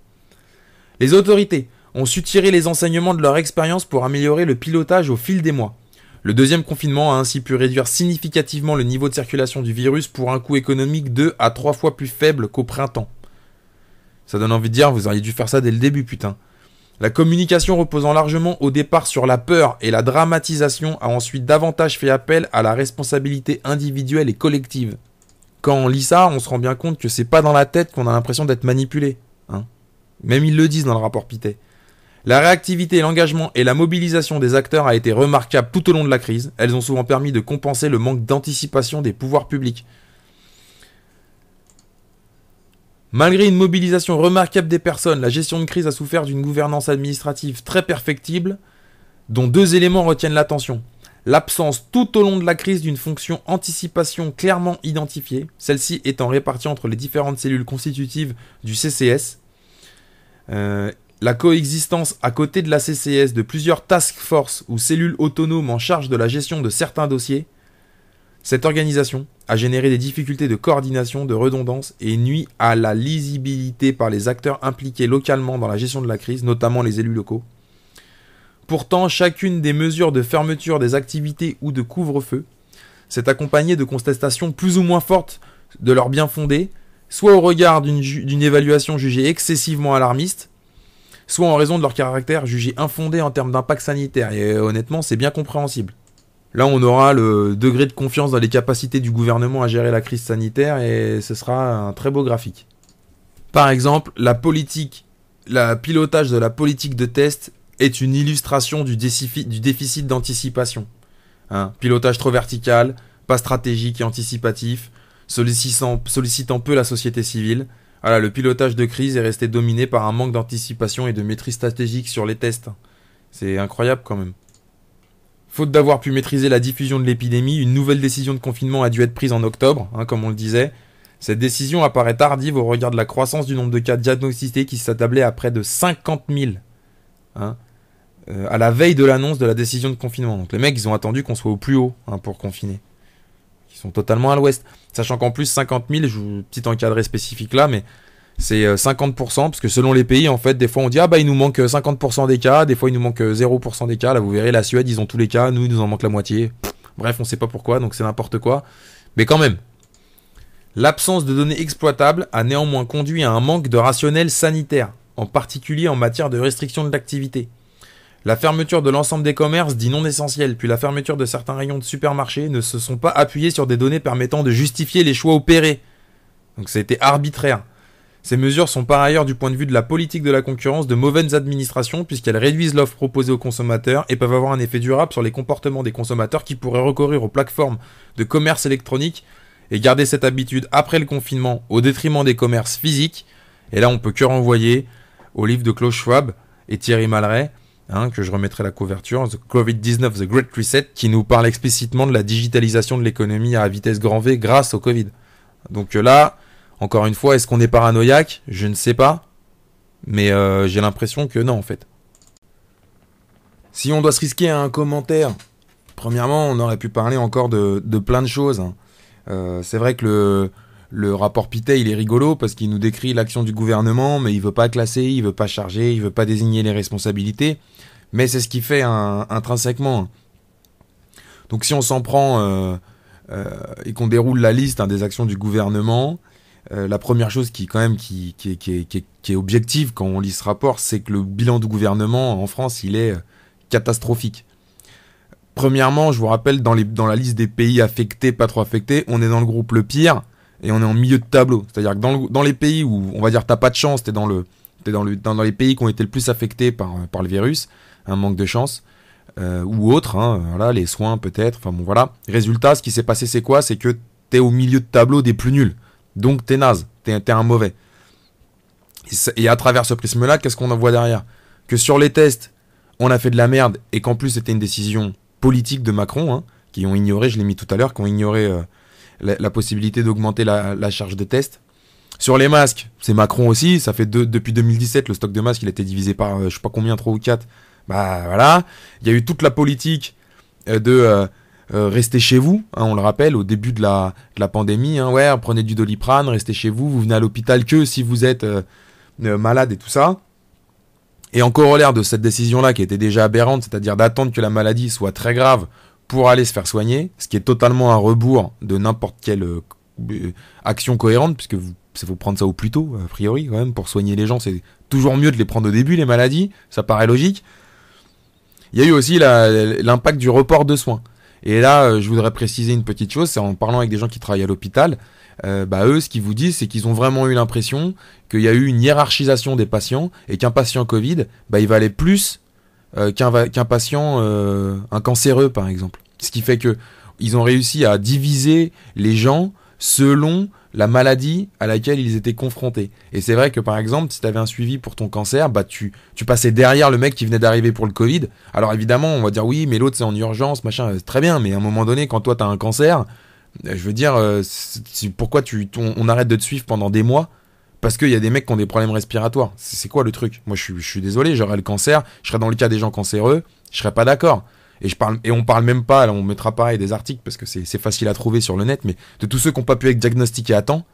Les autorités ont su tirer les enseignements de leur expérience pour améliorer le pilotage au fil des mois. Le deuxième confinement a ainsi pu réduire significativement le niveau de circulation du virus pour un coût économique 2 à 3 fois plus faible qu'au printemps. Ça donne envie de dire, vous auriez dû faire ça dès le début, putain. La communication reposant largement au départ sur la peur et la dramatisation a ensuite davantage fait appel à la responsabilité individuelle et collective. Quand on lit ça, on se rend bien compte que c'est pas dans la tête qu'on a l'impression d'être manipulé. Même ils le disent dans le rapport Pittet. La réactivité, l'engagement et la mobilisation des acteurs a été remarquable tout au long de la crise. Elles ont souvent permis de compenser le manque d'anticipation des pouvoirs publics. Malgré une mobilisation remarquable des personnes, la gestion de crise a souffert d'une gouvernance administrative très perfectible, dont 2 éléments retiennent l'attention. l'absence tout au long de la crise d'une fonction anticipation clairement identifiée, celle-ci étant répartie entre les différentes cellules constitutives du CCS, la coexistence à côté de la CCS de plusieurs task force ou cellules autonomes en charge de la gestion de certains dossiers. Cette organisation a généré des difficultés de coordination, de redondance et nuit à la lisibilité par les acteurs impliqués localement dans la gestion de la crise, notamment les élus locaux. Pourtant, chacune des mesures de fermeture des activités ou de couvre-feu s'est accompagnée de contestations plus ou moins fortes de leur bien fondé, soit au regard d'une évaluation jugée excessivement alarmiste, soit en raison de leur caractère jugé infondé en termes d'impact sanitaire. Et honnêtement, c'est bien compréhensible. Là, on aura le degré de confiance dans les capacités du gouvernement à gérer la crise sanitaire et ce sera un très beau graphique. Par exemple, le pilotage de la politique de test est une illustration du déficit d'anticipation. Pilotage trop vertical, pas stratégique et anticipatif, sollicitant peu la société civile. Voilà, le pilotage de crise est resté dominé par un manque d'anticipation et de maîtrise stratégique sur les tests. C'est incroyable quand même. Faute d'avoir pu maîtriser la diffusion de l'épidémie, une nouvelle décision de confinement a dû être prise en octobre, comme on le disait. Cette décision apparaît tardive au regard de la croissance du nombre de cas diagnostiqués qui s'attablait à près de 50 000 à la veille de l'annonce de la décision de confinement. Donc les mecs, ils ont attendu qu'on soit au plus haut pour confiner. Ils sont totalement à l'ouest. Sachant qu'en plus, 50 000, petit encadré spécifique là, mais c'est 50%, parce que selon les pays, en fait, des fois on dit il nous manque 50% des cas, des fois il nous manque 0% des cas. Là, vous verrez, la Suède, ils ont tous les cas, nous, il nous en manque la moitié. Bref, on sait pas pourquoi, donc c'est n'importe quoi. Mais quand même, l'absence de données exploitables a néanmoins conduit à un manque de rationnel sanitaire, en particulier en matière de restriction de l'activité. La fermeture de l'ensemble des commerces dits non essentiels, puis la fermeture de certains rayons de supermarchés ne se sont pas appuyés sur des données permettant de justifier les choix opérés. Donc ça a été arbitraire. Ces mesures sont par ailleurs, du point de vue de la politique de la concurrence, de mauvaises administrations puisqu'elles réduisent l'offre proposée aux consommateurs et peuvent avoir un effet durable sur les comportements des consommateurs qui pourraient recourir aux plateformes de commerce électronique et garder cette habitude après le confinement au détriment des commerces physiques. Et là, on peut que renvoyer au livre de Klaus Schwab et Thierry Malray, que je remettrai la couverture, The Covid-19, The Great Reset, qui nous parle explicitement de la digitalisation de l'économie à vitesse grand V grâce au Covid. Donc là, encore une fois, est-ce qu'on est paranoïaque ? Je ne sais pas. Mais j'ai l'impression que non, en fait. Si on doit se risquer à un commentaire, premièrement, on aurait pu parler encore de plein de choses. C'est vrai que le rapport Pittet, il est rigolo parce qu'il nous décrit l'action du gouvernement, mais il veut pas classer, il veut pas charger, il veut pas désigner les responsabilités. Mais c'est ce qu'il fait intrinsèquement. Donc si on s'en prend et qu'on déroule la liste des actions du gouvernement, la première chose qui est objective quand on lit ce rapport, c'est que le bilan du gouvernement en France, il est catastrophique. Premièrement, je vous rappelle, dans la liste des pays affectés, pas trop affectés, on est dans le groupe le pire et on est en milieu de tableau. C'est-à-dire que dans les pays où, on va dire, t'as pas de chance, t'es dans les pays qui ont été le plus affectés par le virus, un manque de chance, ou autre, voilà, les soins peut-être, enfin bon voilà. Résultat, ce qui s'est passé, c'est quoi ? C'est que t'es au milieu de tableau des plus nuls. Donc t'es naze, t'es un mauvais. Et à travers ce prisme-là, qu'est-ce qu'on en voit derrière ? Que sur les tests, on a fait de la merde et qu'en plus c'était une décision politique de Macron, qui ont ignoré, je l'ai mis tout à l'heure, qui ont ignoré la possibilité d'augmenter la charge de test. Sur les masques, c'est Macron aussi, ça fait depuis 2017, le stock de masques il a été divisé par je sais pas combien, 3 ou 4. Bah voilà, il y a eu toute la politique de restez chez vous, on le rappelle, au début de la pandémie, prenez du Doliprane, restez chez vous, vous venez à l'hôpital que si vous êtes malade et tout ça. Et en corollaire de cette décision-là qui était déjà aberrante, c'est-à-dire d'attendre que la maladie soit très grave pour aller se faire soigner, ce qui est totalement à rebours de n'importe quelle action cohérente, puisque il faut prendre ça au plus tôt, a priori, quand même, pour soigner les gens, c'est toujours mieux de les prendre au début, les maladies, ça paraît logique. Il y a eu aussi l'impact du report de soins. Et là, je voudrais préciser une petite chose, c'est en parlant avec des gens qui travaillent à l'hôpital, eux, ce qu'ils vous disent, c'est qu'ils ont vraiment eu l'impression qu'il y a eu une hiérarchisation des patients et qu'un patient Covid, il valait plus qu'un patient, un cancéreux par exemple. Ce qui fait que ils ont réussi à diviser les gens selon la maladie à laquelle ils étaient confrontés. Et c'est vrai que par exemple, si tu avais un suivi pour ton cancer, bah tu passais derrière le mec qui venait d'arriver pour le Covid. Alors évidemment, on va dire oui, mais l'autre c'est en urgence, machin, c'est très bien, mais à un moment donné, quand toi t'as un cancer, je veux dire, pourquoi on arrête de te suivre pendant des mois? Parce qu'il y a des mecs qui ont des problèmes respiratoires. C'est quoi le truc? Moi je suis désolé, j'aurais le cancer, je serais dans le cas des gens cancéreux, je serais pas d'accord. Et on parle même pas, là on mettra pareil des articles parce que c'est facile à trouver sur le net, mais de tous ceux qui n'ont pas pu être diagnostiqués à temps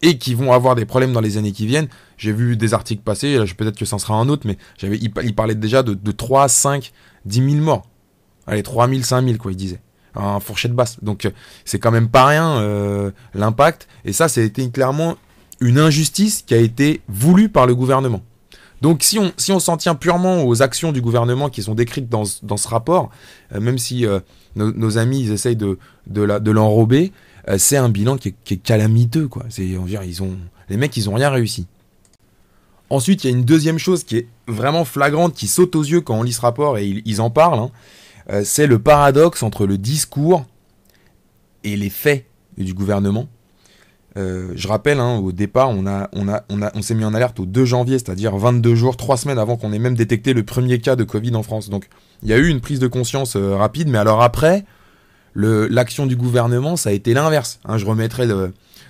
et qui vont avoir des problèmes dans les années qui viennent. J'ai vu des articles passer, là, peut-être que ça en sera un autre, mais il parlait déjà de 3, 5, 10 000 morts. Allez, 3 000, 5 000 quoi, il disait. En fourchette basse. Donc c'est quand même pas rien l'impact. Et ça a été clairement une injustice qui a été voulue par le gouvernement. Donc si on s'en tient purement aux actions du gouvernement qui sont décrites dans ce rapport, même si nos amis ils essayent de l'enrober, c'est un bilan qui est calamiteux, quoi. Les mecs ils ont rien réussi. Ensuite il y a une deuxième chose qui est vraiment flagrante, qui saute aux yeux quand on lit ce rapport et ils en parlent, hein, c'est le paradoxe entre le discours et les faits du gouvernement. Je rappelle, hein, au départ, on s'est mis en alerte au 2 janvier, c'est-à-dire 22 jours, 3 semaines avant qu'on ait même détecté le premier cas de Covid en France. Donc, il y a eu une prise de conscience rapide, mais alors après, l'action du gouvernement, ça a été l'inverse. Hein, je remettrai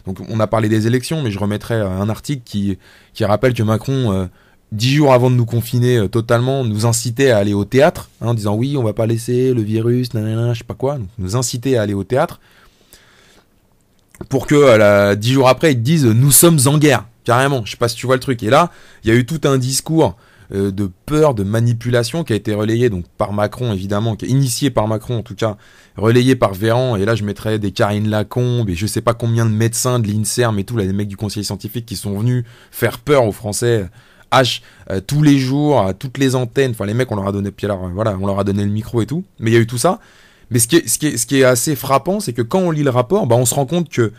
donc, on a parlé des élections, mais je remettrai un article qui rappelle que Macron, 10 jours avant de nous confiner totalement, nous incitait à aller au théâtre, hein, en disant oui, on va pas laisser le virus, nanana, je sais pas quoi, donc, nous incitait à aller au théâtre. Pour que 10 jours après, ils te disent « Nous sommes en guerre », carrément. Je sais pas si tu vois le truc. Et là, il y a eu tout un discours de peur, de manipulation qui a été relayé donc par Macron, évidemment, qui est initié par Macron, en tout cas, relayé par Véran. Et là, je mettrais des Karine Lacombe et je sais pas combien de médecins de l'INSERM et tout, là, les mecs du conseil scientifique qui sont venus faire peur aux Français tous les jours, à toutes les antennes. Enfin, les mecs, on leur a donné on leur a donné le micro et tout. Mais il y a eu tout ça. Mais ce qui est assez frappant, c'est que quand on lit le rapport, bah, on se rend compte que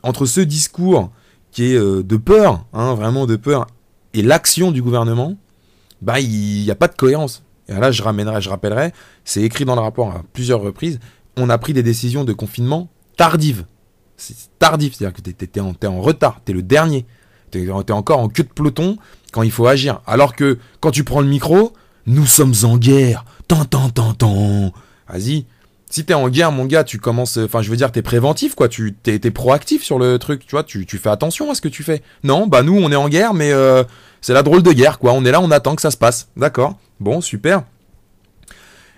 entre ce discours qui est de peur, hein, vraiment de peur, et l'action du gouvernement, bah, il n'y a pas de cohérence. Et là, je rappellerai, c'est écrit dans le rapport à plusieurs reprises, on a pris des décisions de confinement tardives. C'est tardif, c'est-à-dire que t'es en retard, t'es le dernier. T'es encore en queue de peloton quand il faut agir. Alors que quand tu prends le micro, nous sommes en guerre. Vas-y. Si t'es en guerre, mon gars, tu commences... Enfin, je veux dire, t'es préventif, quoi. T'es proactif sur le truc, tu vois. Tu fais attention à ce que tu fais. Non, bah nous, on est en guerre, mais c'est la drôle de guerre, quoi. On est là, on attend que ça se passe. D'accord. Bon, super.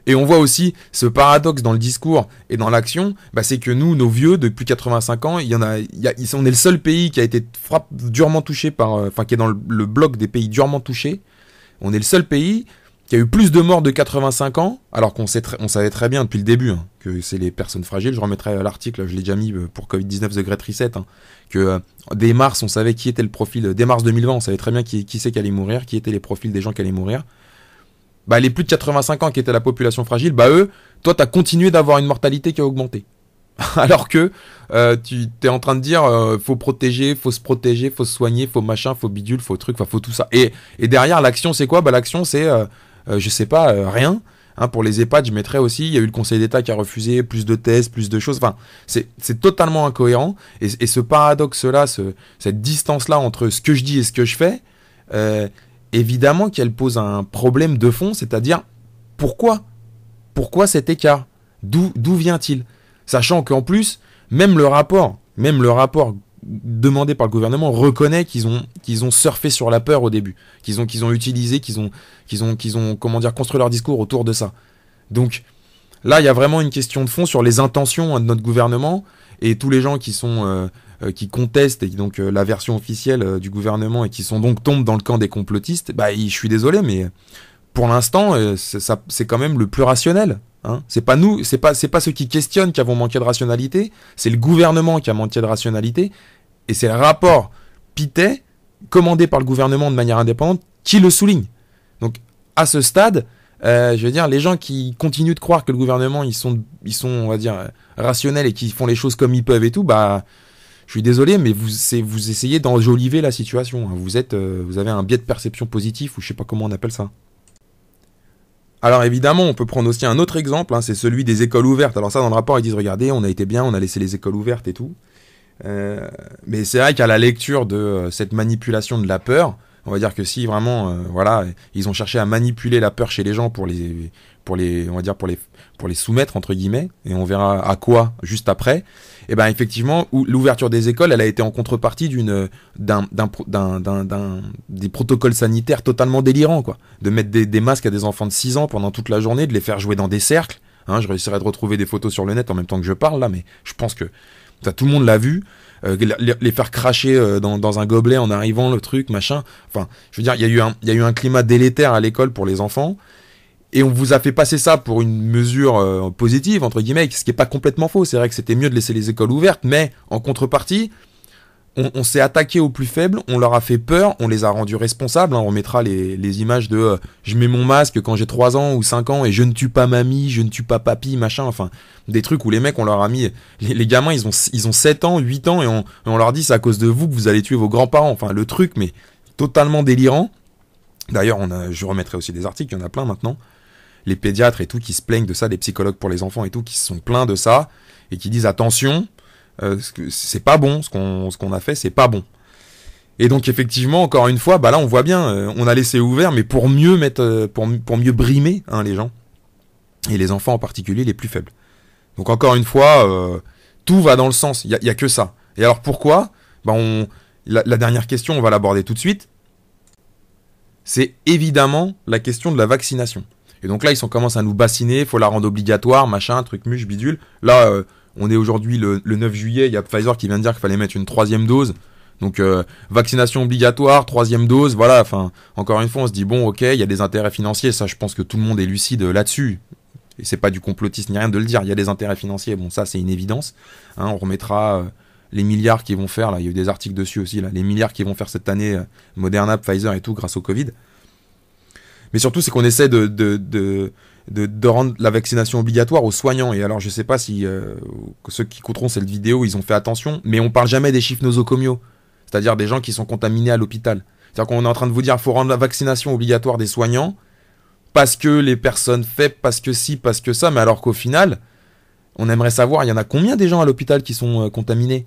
Et on voit aussi ce paradoxe dans le discours et dans l'action, bah, c'est que nous, nos vieux, depuis 85 ans, on est le seul pays qui a été durement touché qui est dans le bloc des pays durement touchés. On est le seul pays qui a eu plus de morts de 85 ans, alors qu'on savait très bien depuis le début que c'est les personnes fragiles. Je remettrai l'article, je l'ai déjà mis pour Covid-19 The Great Reset, que dès mars, on savait qui était le profil, dès mars 2020, on savait très bien qui c'est qui allait mourir, qui étaient les profils des gens qui allaient mourir. Bah, les plus de 85 ans qui étaient la population fragile, bah eux, toi, t'as continué d'avoir une mortalité qui a augmenté. Alors que tu t'es en train de dire faut protéger, faut se protéger, faut se soigner, faut machin, faut bidule, faut truc, faut tout ça. Et derrière, l'action, c'est quoi? Bah, l'action, c'est... je sais pas, rien. Hein, pour les EHPAD, je mettrais aussi, il y a eu le Conseil d'État qui a refusé plus de tests, plus de choses. Enfin, c'est totalement incohérent. Et ce paradoxe-là, cette distance-là entre ce que je dis et ce que je fais, évidemment qu'elle pose un problème de fond, c'est-à-dire pourquoi cet écart? D'où vient-il? Sachant qu'en plus, même le rapport demandé par le gouvernement reconnaît qu'ils ont surfé sur la peur au début, qu'ils ont utilisé, qu'ils ont comment dire, construit leur discours autour de ça. Donc là, il y a vraiment une question de fond sur les intentions de notre gouvernement et tous les gens qui contestent et donc la version officielle du gouvernement et qui tombent dans le camp des complotistes. Bah, je suis désolé, mais pour l'instant, c'est quand même le plus rationnel. Hein. C'est pas nous, c'est pas ceux qui questionnent qui avons manqué de rationalité, c'est le gouvernement qui a manqué de rationalité, et c'est le rapport Pittet, commandé par le gouvernement de manière indépendante, qui le souligne. Donc, à ce stade, je veux dire, les gens qui continuent de croire que le gouvernement, ils sont, on va dire, rationnels et qui font les choses comme ils peuvent et tout, bah, je suis désolé, mais vous essayez d'enjoliver la situation. Hein. Vous avez un biais de perception positif, ou je sais pas comment on appelle ça. Alors évidemment, on peut prendre aussi un autre exemple, c'est celui des écoles ouvertes. Alors ça, dans le rapport, ils disent, regardez, on a été bien, on a laissé les écoles ouvertes et tout. Mais c'est vrai qu'à la lecture de cette manipulation de la peur, on va dire que si vraiment, voilà, ils ont cherché à manipuler la peur chez les gens on va dire pour les soumettre entre guillemets, et on verra à quoi juste après. Et ben effectivement, l'ouverture des écoles, elle a été en contrepartie des protocoles sanitaires totalement délirants, quoi. De mettre des masques à des enfants de 6 ans pendant toute la journée, de les faire jouer dans des cercles. Hein, je réussirai de retrouver des photos sur le net en même temps que je parle là, mais je pense que tout le monde l'a vu. Les faire cracher dans un gobelet en arrivant, le truc, machin. Enfin, je veux dire, il y a eu un climat délétère à l'école pour les enfants. Et on vous a fait passer ça pour une mesure positive, entre guillemets, ce qui est pas complètement faux. C'est vrai que c'était mieux de laisser les écoles ouvertes, mais en contrepartie, on s'est attaqué aux plus faibles, on leur a fait peur, on les a rendus responsables. Hein, on mettra les images de je mets mon masque quand j'ai 3 ans ou 5 ans et je ne tue pas mamie, je ne tue pas papy, machin. Enfin, des trucs où les mecs, on leur a mis... Les gamins, ils ont 7 ans, 8 ans et on leur dit c'est à cause de vous que vous allez tuer vos grands-parents. Enfin, le truc, mais totalement délirant. D'ailleurs, je remettrai aussi des articles, il y en a plein maintenant. Les pédiatres et tout qui se plaignent de ça, des psychologues pour les enfants et tout, qui se sont plaints de ça et qui disent attention, c'est pas bon, ce qu'on a fait, c'est pas bon. Et donc effectivement, encore une fois, bah là on voit bien, on a laissé ouvert, mais pour mieux mettre, pour mieux brimer les gens et les enfants en particulier, les plus faibles. Donc encore une fois, tout va dans le sens, il y a que ça. Et alors pourquoi ? Bah la dernière question, on va l'aborder tout de suite. C'est évidemment la question de la vaccination. Et donc là, ils commencent à nous bassiner, faut la rendre obligatoire, machin, truc muche, bidule. Là, on est aujourd'hui le 9 juillet, il y a Pfizer qui vient de dire qu'il fallait mettre une 3e dose. Donc, vaccination obligatoire, 3e dose, voilà. Enfin, encore une fois, on se dit, bon, ok, il y a des intérêts financiers. Ça, je pense que tout le monde est lucide là-dessus. Et c'est pas du complotisme ni rien de le dire. Il y a des intérêts financiers. Bon, ça, c'est une évidence. Hein, on remettra les milliards qu'ils vont faire. Là, il y a eu des articles dessus aussi. Là, les milliards qu'ils vont faire cette année, Moderna, Pfizer et tout, grâce au Covid. Mais surtout, c'est qu'on essaie de rendre la vaccination obligatoire aux soignants. Et alors, je sais pas si ceux qui écouteront cette vidéo, ils ont fait attention, mais on parle jamais des chiffres nosocomiaux, c'est-à-dire des gens qui sont contaminés à l'hôpital. C'est-à-dire qu'on est en train de vous dire qu'il faut rendre la vaccination obligatoire des soignants, parce que les personnes faibles, parce que ci, parce que ça, mais alors qu'au final, on aimerait savoir, il y en a combien des gens à l'hôpital qui sont contaminés ?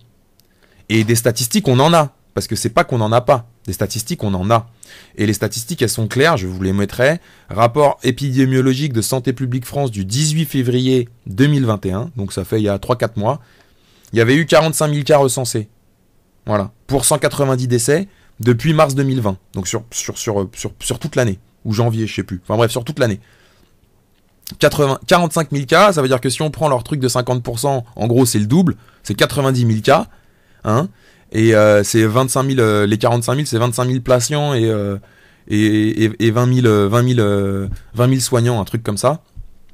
Et des statistiques, on en a. Parce que c'est pas qu'on n'en a pas. Des statistiques, on en a. Et les statistiques, elles sont claires, je vous les mettrai. Rapport épidémiologique de Santé publique France du 18 février 2021, donc ça fait il y a 3-4 mois. Il y avait eu 45 000 cas recensés. Voilà. Pour 190 décès depuis mars 2020. Donc sur toute l'année. Ou janvier, je sais plus. Enfin bref, sur toute l'année. 45 000 cas, ça veut dire que si on prend leur truc de 50%, en gros c'est le double. C'est 90 000 cas. Hein. Et c'est 25 000, les 45 000, c'est 25 000 patients et 20 000 soignants, un truc comme ça.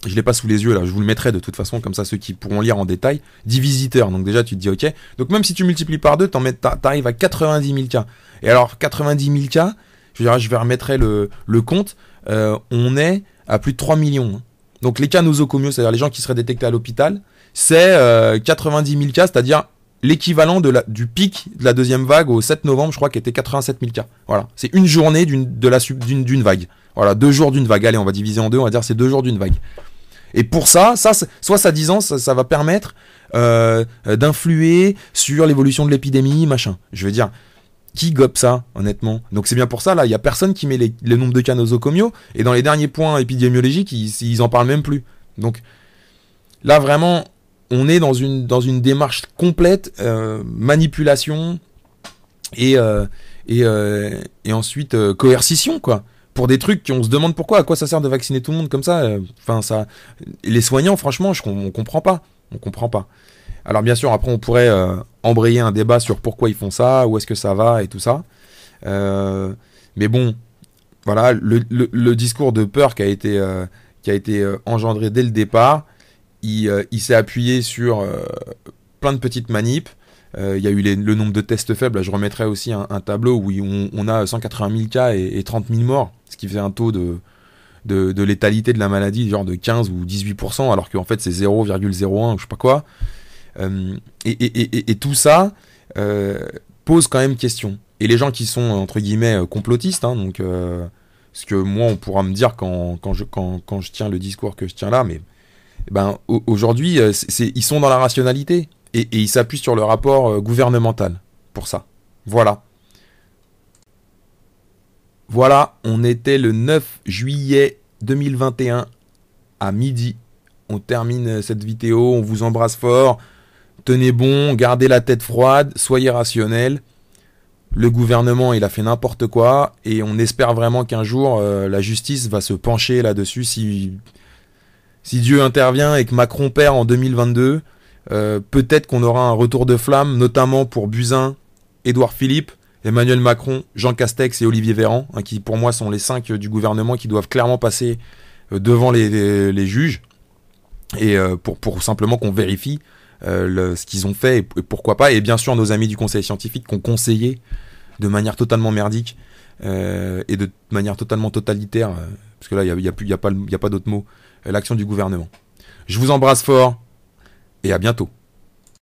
Je l'ai pas sous les yeux là, je vous le mettrai de toute façon, comme ça ceux qui pourront lire en détail. 10 visiteurs, donc déjà tu te dis ok. Donc même si tu multiplies par 2, t'arrives à 90 000 cas. Et alors 90 000 cas, je vais remettre le compte, on est à plus de 3 millions. Hein. Donc les cas nosocomiaux, c'est-à-dire les gens qui seraient détectés à l'hôpital, c'est 90 000 cas, c'est-à-dire l'équivalent du pic de la deuxième vague au 7 novembre, je crois, qui était 87 000 cas. Voilà, c'est une journée d'une vague. Voilà, 2 jours d'une vague. Allez, on va diviser en deux, on va dire c'est 2 jours d'une vague. Et pour ça soi-disant, ça va permettre d'influer sur l'évolution de l'épidémie, machin. Je veux dire, qui gobe ça, honnêtement ? Donc c'est bien pour ça, là, il y a personne qui met le nombre de cas nosocomiaux, et dans les derniers points épidémiologiques, ils en parlent même plus. Donc là, vraiment... On est dans une démarche complète, manipulation et ensuite coercition, quoi. Pour des trucs qu'on se demande pourquoi, à quoi ça sert de vacciner tout le monde comme ça. Enfin, les soignants, franchement, on comprend pas. On comprend pas. Alors bien sûr, après on pourrait embrayer un débat sur pourquoi ils font ça, où est-ce que ça va et tout ça. Mais bon, voilà, le discours de peur qui a été engendré dès le départ. Il s'est appuyé sur plein de petites manips. Il y a eu le nombre de tests faibles. Là, je remettrai aussi un tableau où on a 180 000 cas et 30 000 morts, ce qui fait un taux de létalité de la maladie genre de 15 ou 18%, alors qu'en fait c'est 0,01 ou je sais pas quoi. Et tout ça pose quand même question. Et les gens qui sont entre guillemets complotistes, hein, donc ce que moi on pourra me dire quand je tiens le discours que je tiens là, mais ben aujourd'hui ils sont dans la rationalité. et il s'appuie sur le rapport gouvernemental pour ça. Voilà. Voilà, on était le 9 juillet 2021 à midi. On termine cette vidéo, on vous embrasse fort. Tenez bon, gardez la tête froide, soyez rationnels. Le gouvernement, il a fait n'importe quoi et on espère vraiment qu'un jour, la justice va se pencher là-dessus. Si Dieu intervient et que Macron perd en 2022, peut-être qu'on aura un retour de flamme, notamment pour Buzyn, Édouard Philippe, Emmanuel Macron, Jean Castex et Olivier Véran, qui pour moi sont les 5 du gouvernement qui doivent clairement passer devant les juges, et pour simplement qu'on vérifie ce qu'ils ont fait, et pourquoi pas, et bien sûr nos amis du conseil scientifique qui ont conseillé de manière totalement merdique et de manière totalement totalitaire, parce que là il n'y a pas d'autre mot, l'action du gouvernement. Je vous embrasse fort et à bientôt.